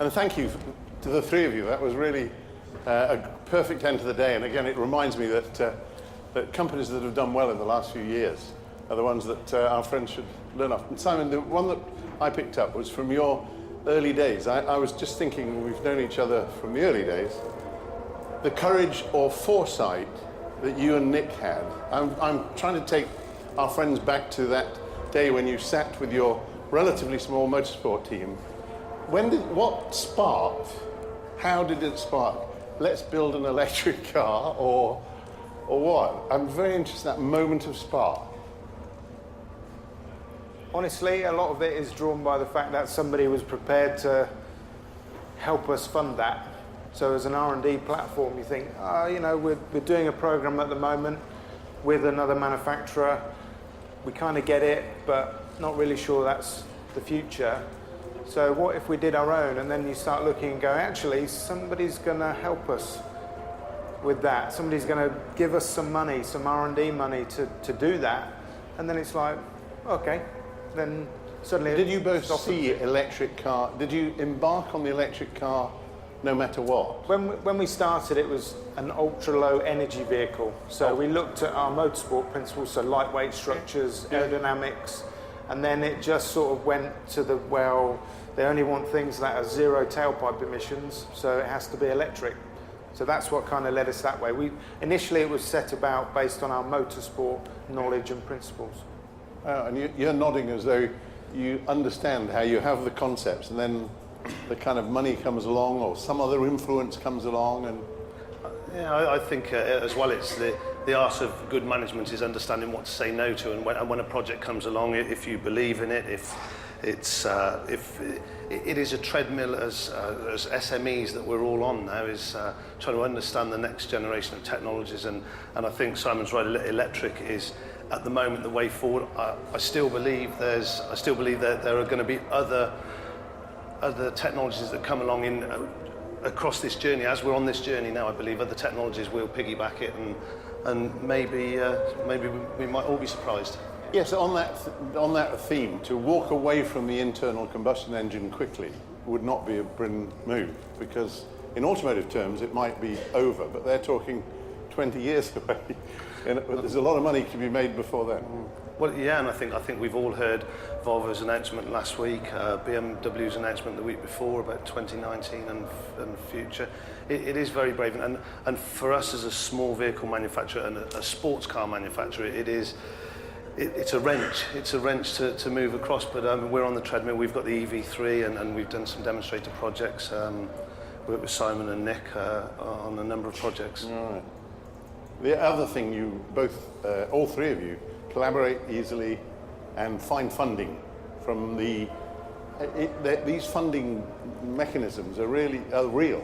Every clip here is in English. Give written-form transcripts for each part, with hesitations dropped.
And thank you to the three of you. That was really a perfect end to the day. And again, it reminds me that companies that have done well in the last few years are the ones that our friends should learn off. And Simon, the one that I picked up was from your early days. I was just thinking, we've known each other from the early days, the courage or foresight that you and Nick had. I'm trying to take our friends back to that day when you sat with your relatively small motorsport team. What sparked? How did it spark? Let's build an electric car, or what? I'm very interested in that moment of spark. Honestly, a lot of it is drawn by the fact that somebody was prepared to help us fund that. So as an R&D platform, you think, you know, we're doing a program at the moment with another manufacturer. We kind of get it, but not really sure that's the future. So what if we did our own? And then you start looking and go, actually, somebody's going to help us with that. Somebody's going to give us some money, some R&D money to do that. And then it's like, okay, then suddenly... Did you both see electric car? Did you embark on the electric car no matter what? When we started, it was an ultra-low energy vehicle. So we looked at our motorsport principles, so lightweight structures, aerodynamics, and then it just sort of went to the, well, they only want things that are zero tailpipe emissions, so it has to be electric. So that's what kind of led us that way. Initially, it was set about based on our motorsport knowledge and principles. And you're nodding as though you understand how you have the concepts, and then the kind of money comes along, or some other influence comes along, and... Yeah, I think as well, it's the art of good management is understanding what to say no to, and when a project comes along, if you believe in it, if it is a treadmill as SMEs that we're all on now, is trying to understand the next generation of technologies, and I think Simon's right. Electric is at the moment the way forward. I still believe that there are going to be other technologies that come along across this journey. As we're on this journey now, I believe other technologies will piggyback it, and maybe we might all be surprised. Yes, on that theme, to walk away from the internal combustion engine quickly would not be a brilliant move, because in automotive terms it might be over, but they're talking 20 years away. And there's a lot of money to be made before then. Well, yeah, and I think we've all heard Volvo's announcement last week, BMW's announcement the week before about 2019 and future. It is very brave, and for us as a small vehicle manufacturer and a sports car manufacturer, it's a wrench. It's a wrench to move across, but we're on the treadmill. We've got the EV3, and we've done some demonstrator projects. Worked with Simon and Nick on a number of projects. All right. The other thing, you both, all three of you, collaborate easily and find funding from these funding mechanisms are real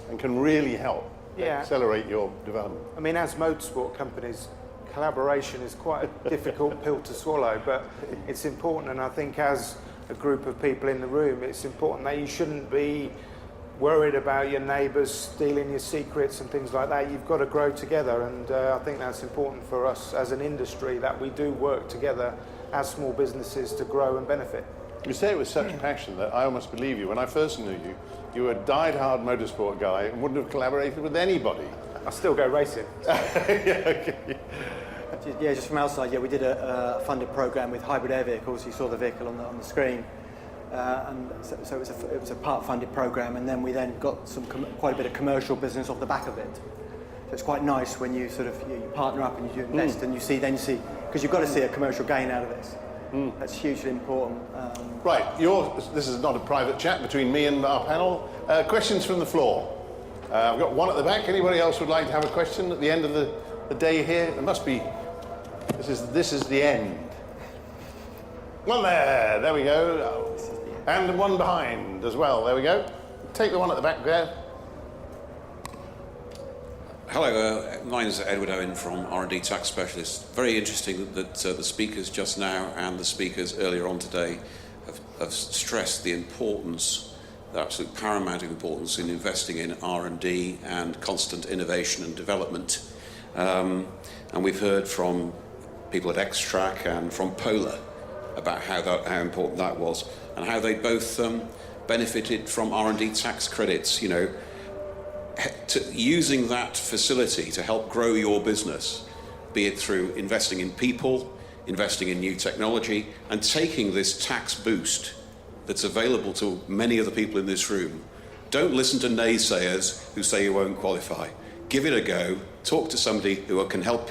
and can really help accelerate your development. I mean, as motorsport companies, collaboration is quite a difficult pill to swallow, but it's important, and I think as a group of people in the room, it's important that you shouldn't be worried about your neighbours stealing your secrets and things like that. You've got to grow together, and I think that's important for us as an industry, that we do work together as small businesses to grow and benefit. You say it with such passion that I almost believe you. When I first knew you, you were a die-hard motorsport guy and wouldn't have collaborated with anybody. I still go racing. So. Yeah, just from outside, we did a funded program with hybrid air vehicles. You saw the vehicle on the screen. And so it was a part-funded program, and then we got quite a bit of commercial business off the back of it. So it's quite nice when you sort of you partner up and you invest, and you see, because you've got to see a commercial gain out of this. That's hugely important. Right, this is not a private chat between me and our panel. Questions from the floor. I've got one at the back. Anybody else would like to have a question at the end of the day here? There must be. This is the end. One there we go. And one behind as well, there we go. Take the one at the back there. Hello, my name is Edward Owen from R&D Tax Specialist. Very interesting that the speakers just now and the speakers earlier on today have stressed the importance, the absolute paramount importance in investing in R&D and constant innovation and development. And we've heard from people at X-Track and from Polar about how important that was, and how they both benefited from R&D tax credits, you know, using that facility to help grow your business, be it through investing in people, investing in new technology, and taking this tax boost that's available to many of the people in this room. Don't listen to naysayers who say you won't qualify. Give it a go. Talk to somebody who can help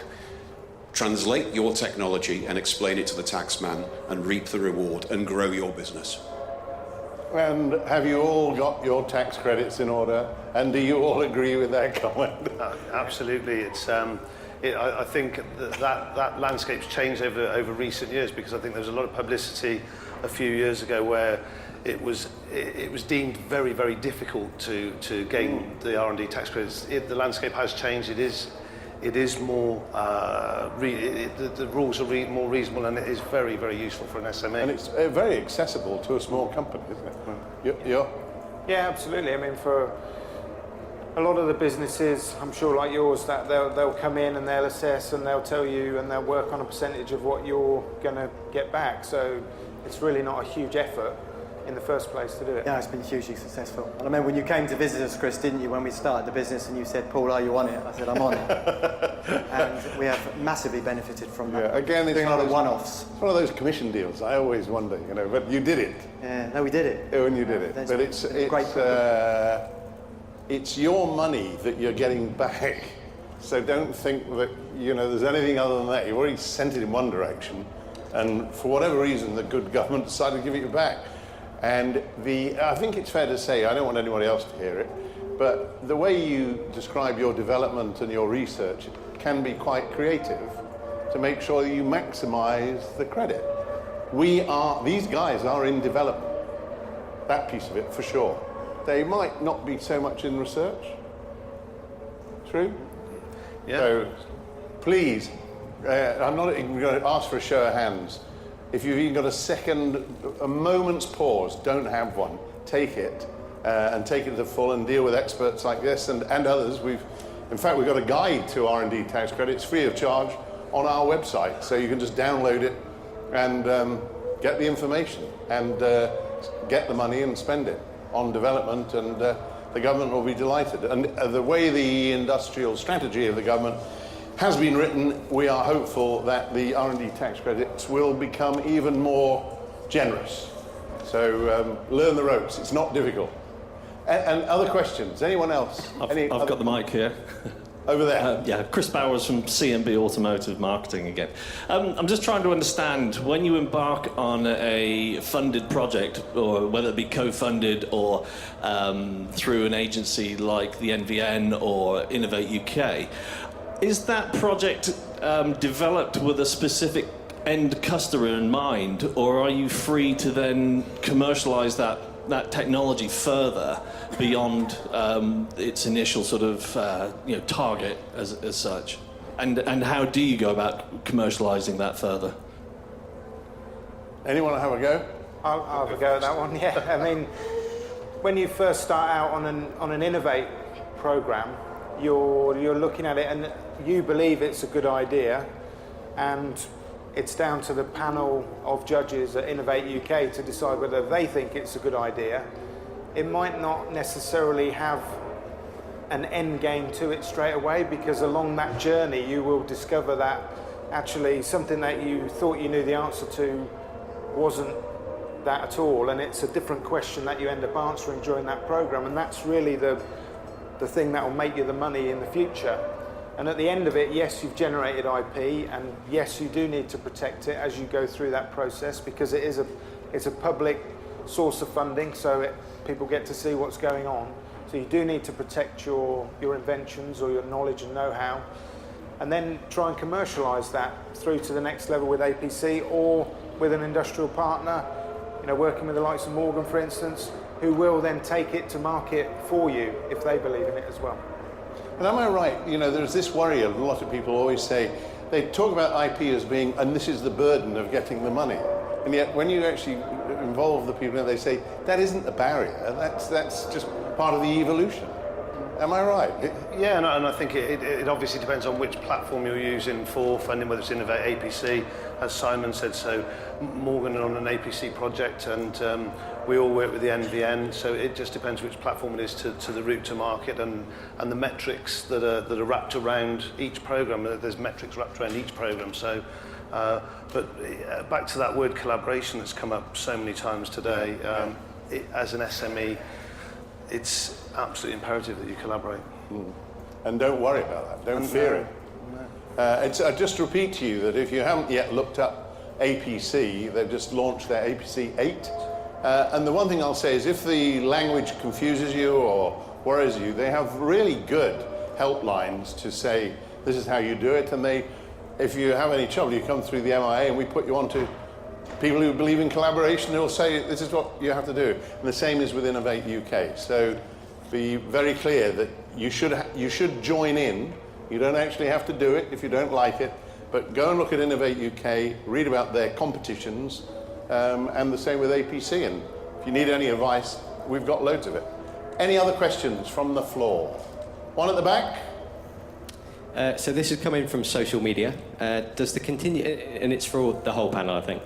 translate your technology and explain it to the taxman and reap the reward and grow your business. And have you all got your tax credits in order? And do you all agree with that comment? Absolutely. It's I think that landscape's changed over recent years, because I think there was a lot of publicity a few years ago where it was deemed very, very difficult to gain the R&D tax credits. The landscape has changed. It is more the rules are more reasonable, and it is very, very useful for an SME. And it's very accessible to a small company, isn't it? Yeah, absolutely. I mean, for a lot of the businesses, I'm sure like yours, that they'll come in and they'll assess and they'll tell you and they'll work on a percentage of what you're going to get back. So it's really not a huge effort in the first place to do it. Yeah, it's been hugely successful. And I remember when you came to visit us, Chris, didn't you, when we started the business, and you said, "Paul, are you on it?" I said, "I'm on it." And we have massively benefited from that. Yeah, again, it's doing a lot of one-offs. It's one of those commission deals. I always wonder, you know, but you did it. Yeah, no, we did it. When you did it. But it's your money that you're getting back. So don't think that, you know, there's anything other than that. You've already sent it in one direction, and for whatever reason, the good government decided to give it you back. And I think it's fair to say, I don't want anybody else to hear it, but the way you describe your development and your research can be quite creative to make sure that you maximize the credit. These guys are in development, that piece of it for sure. They might not be so much in research. True? Yeah. So please, I'm not even going to ask for a show of hands. If you've even got a moment's pause, don't have one. Take it and take it to the full and deal with experts like this and others. In fact, we've got a guide to R&D tax credits free of charge on our website, so you can just download it and get the information and get the money and spend it on development, and the government will be delighted. And the way the industrial strategy of the government has been written, we are hopeful that the R&D tax credits will become even more generous. So learn the ropes, it's not difficult. And other questions, anyone else? I've got the mic here. Over there. Yeah, Chris Bowers from C&B Automotive Marketing again. I'm just trying to understand, when you embark on a funded project, or whether it be co-funded or through an agency like the NVN or Innovate UK, is that project developed with a specific end customer in mind, or are you free to then commercialise that technology further beyond its initial sort of target as such? And how do you go about commercialising that further? Anyone have a go? I'll have a go at that one. Yeah, I mean, when you first start out on an Innovate program, you're looking at it and you believe it's a good idea, and it's down to the panel of judges at Innovate UK to decide whether they think it's a good idea. It might not necessarily have an end game to it straight away, because along that journey you will discover that actually something that you thought you knew the answer to wasn't that at all, and it's a different question that you end up answering during that program, and that's really the thing that will make you the money in the future. And at the end of it, yes, you've generated IP, and yes, you do need to protect it as you go through that process, because it's a public source of funding, so people get to see what's going on. So you do need to protect your inventions or your knowledge and know-how, and then try and commercialise that through to the next level with APC or with an industrial partner, working with the likes of Morgan, for instance, who will then take it to market for you if they believe in it as well. And am I right? There's this worry, a lot of people always say, they talk about IP as being, and this is the burden of getting the money. And yet when you actually involve the people, they say, that isn't the barrier, that's just part of the evolution. Am I right? Yeah, and I think it obviously depends on which platform you're using for funding, whether it's Innovate, APC, as Simon said. So Morgan on an APC project, and We all work with the NVN, so it just depends which platform it is to the route to market and the metrics that are wrapped around each program. There's metrics wrapped around each program. So, but back to that word collaboration that's come up so many times today. As an SME, it's absolutely imperative that you collaborate. And don't worry about that. Don't fear it. I just repeat to you that if you haven't yet looked up APC, they've just launched their APC 8. And the one thing I'll say is if the language confuses you or worries you, they have really good helplines to say, this is how you do it. And if you have any trouble, you come through the MIA and we put you on to people who believe in collaboration who will say, this is what you have to do. And the same is with Innovate UK. So be very clear that you should join in. You don't actually have to do it if you don't like it. But go and look at Innovate UK, read about their competitions, and the same with APC. And if you need any advice, we've got loads of it. Any other questions from the floor? One at the back. So this is coming from social media. Does the and it's for the whole panel, I think.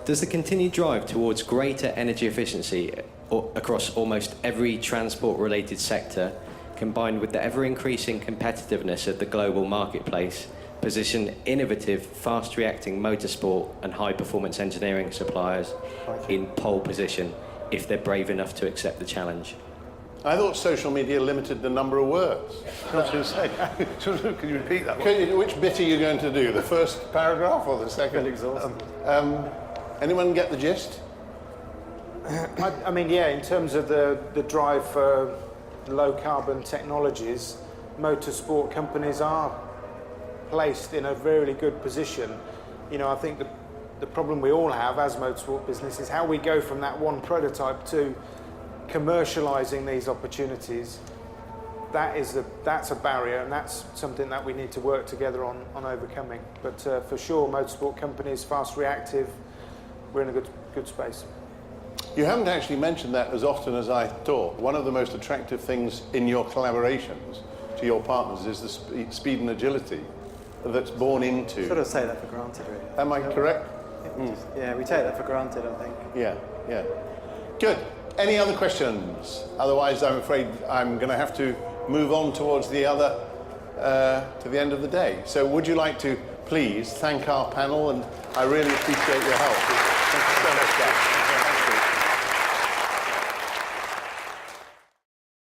Does the continued drive towards greater energy efficiency across almost every transport-related sector, combined with the ever-increasing competitiveness of the global marketplace, position innovative, fast-reacting motorsport and high-performance engineering suppliers in pole position if they're brave enough to accept the challenge? I thought social media limited the number of words. I was going to say, can you repeat that one? Which bit are you going to do? The first paragraph or the second? Anyone get the gist? I mean, yeah, in terms of the drive for low carbon technologies, motorsport companies are placed in a really good position. You know, I think the problem we all have as motorsport business is how we go from that one prototype to commercializing these opportunities. That's a barrier, and that's something that we need to work together on overcoming. But for sure, motorsport companies, fast reactive, we're in a good space. You haven't actually mentioned that as often as I thought. One of the most attractive things in your collaborations to your partners is the speed and agility that's born into. Sort of say that for granted, really. Am I correct? Yeah, we take that for granted, I think. Yeah. Good. Any other questions? Otherwise, I'm afraid I'm going to have to move on towards the other, to the end of the day. So would you like to please thank our panel, and I really appreciate your help. Thank you so much, guys.